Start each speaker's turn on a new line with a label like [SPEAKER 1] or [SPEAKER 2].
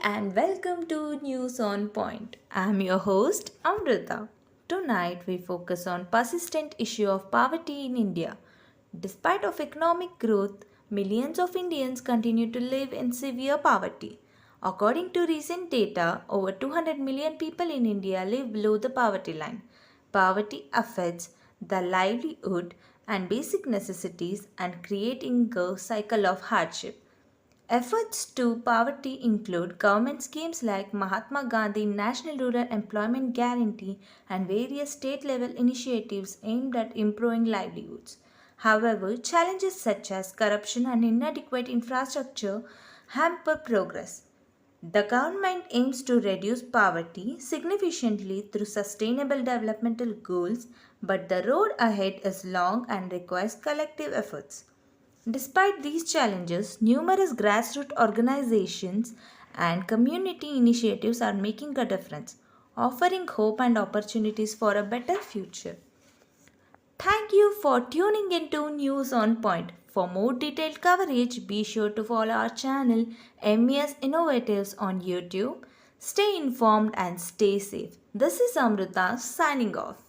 [SPEAKER 1] and welcome to News on Point. I'm your host Amrita. Tonight we focus on persistent issue of poverty in India. Despite of economic growth, millions of Indians continue to live in severe poverty. According to recent data, over 200 million people in India live below the poverty line. Poverty affects the livelihood and basic necessities and creating a cycle of hardship. Efforts to poverty include government schemes like Mahatma Gandhi National Rural Employment Guarantee and various state level initiatives aimed at improving livelihoods. However, challenges such as corruption and inadequate infrastructure hamper progress. The government aims to reduce poverty significantly through sustainable developmental goals, but the road ahead is long and requires collective efforts. Despite these challenges, numerous grassroots organizations and community initiatives are making a difference, offering hope and opportunities for a better future. Thank you for tuning into News on Point. For more detailed coverage, be sure to follow our channel MES Innovatives on YouTube. Stay informed and stay safe. This is Amrita signing off.